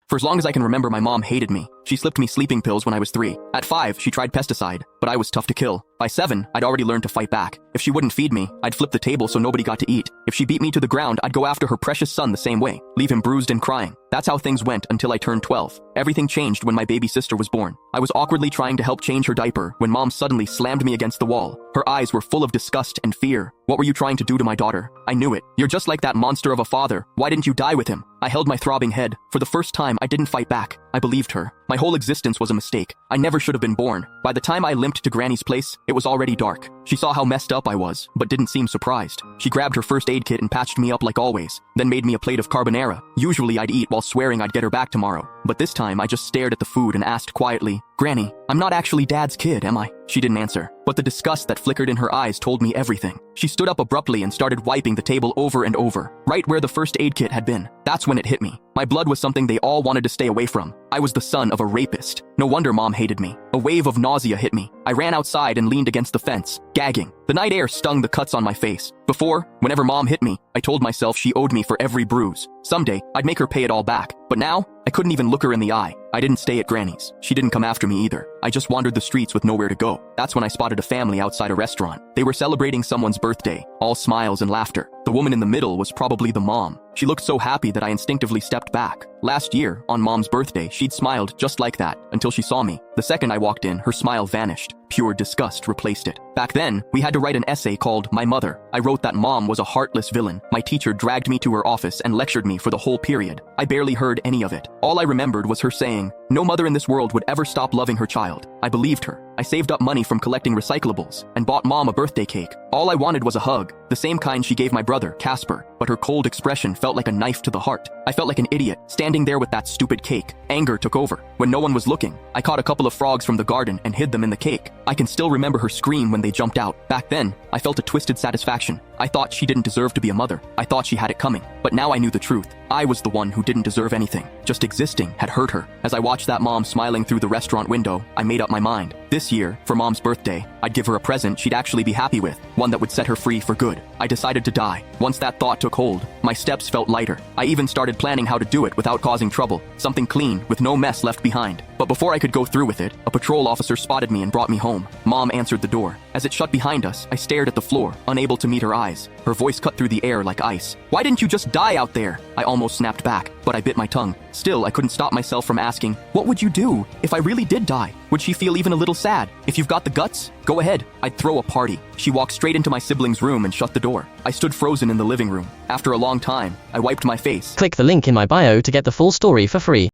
For as long as I can remember, my mom hated me. She slipped me sleeping pills when I was 3. At 5, she tried pesticide, but I was tough to kill. By 7, I'd already learned to fight back. If she wouldn't feed me, I'd flip the table so nobody got to eat. If she beat me to the ground, I'd go after her precious son the same way, leave him bruised and crying. That's how things went until I turned 12. Everything changed when my baby sister was born. I was awkwardly trying to help change her diaper when mom suddenly slammed me against the wall. Her eyes were full of disgust and fear. What were you trying to do to my daughter? I knew it. You're just like that monster of a father. Why didn't you die with him? I held my throbbing head. For the first time, I didn't fight back. I believed her. My whole existence was a mistake. I never should have been born. By the time I limped to Granny's place, it was already dark. She saw how messed up I was, but didn't seem surprised. She grabbed her first aid kit and patched me up like always, then made me a plate of carbonara. Usually I'd eat while swearing I'd get her back tomorrow, but this time I just stared at the food and asked quietly, "Granny, I'm not actually Dad's kid, am I?" She didn't answer, but the disgust that flickered in her eyes told me everything. She stood up abruptly and started wiping the table over and over, right where the first aid kit had been. That's when it hit me. My blood was something they all wanted to stay away from. I was the son of a rapist. No wonder mom hated me. A wave of nausea hit me. I ran outside and leaned against the fence, gagging. The night air stung the cuts on my face. Before, whenever mom hit me, I told myself she owed me for every bruise. Someday, I'd make her pay it all back. But now, I couldn't even look her in the eye. I didn't stay at Granny's. She didn't come after me either. I just wandered the streets with nowhere to go. That's when I spotted a family outside a restaurant. They were celebrating someone's birthday, all smiles and laughter. The woman in the middle was probably the mom. She looked so happy that I instinctively stepped back. Last year, on mom's birthday, she'd smiled just like that until she saw me. The second I walked in, her smile vanished. Pure disgust replaced it. Back then, we had to write an essay called My Mother. I wrote that mom was a heartless villain. My teacher dragged me to her office and lectured me for the whole period. I barely heard any of it. All I remembered was her saying, "No mother in this world would ever stop loving her child." I believed her. I saved up money from collecting recyclables and bought mom a birthday cake. All I wanted was a hug, the same kind she gave my brother, Casper, but her cold expression felt like a knife to the heart. I felt like an idiot, standing there with that stupid cake. Anger took over. When no one was looking, I caught a couple of frogs from the garden and hid them in the cake. I can still remember her scream when they jumped out. Back then, I felt a twisted satisfaction. I thought she didn't deserve to be a mother. I thought she had it coming. But now I knew the truth. I was the one who didn't deserve anything. Just existing had hurt her. As I watched that mom smiling through the restaurant window, I made up my mind. This year, for mom's birthday, I'd give her a present she'd actually be happy with, one that would set her free for good. I decided to die. Once that thought took hold, my steps felt lighter. I even started planning how to do it without causing trouble. Something clean, with no mess left behind. But before I could go through with it, a patrol officer spotted me and brought me home. Mom answered the door. As it shut behind us, I stared at the floor, unable to meet her eyes. Her voice cut through the air like ice. "Why didn't you just die out there?" I almost snapped back, but I bit my tongue. Still, I couldn't stop myself from asking, "What would you do if I really did die? Would she feel even a little sad? If you've got the guts, go ahead. I'd throw a party." She walked straight into my sibling's room and shut the door. I stood frozen in the living room. After a long time, I wiped my face. Click the link in my bio to get the full story for free.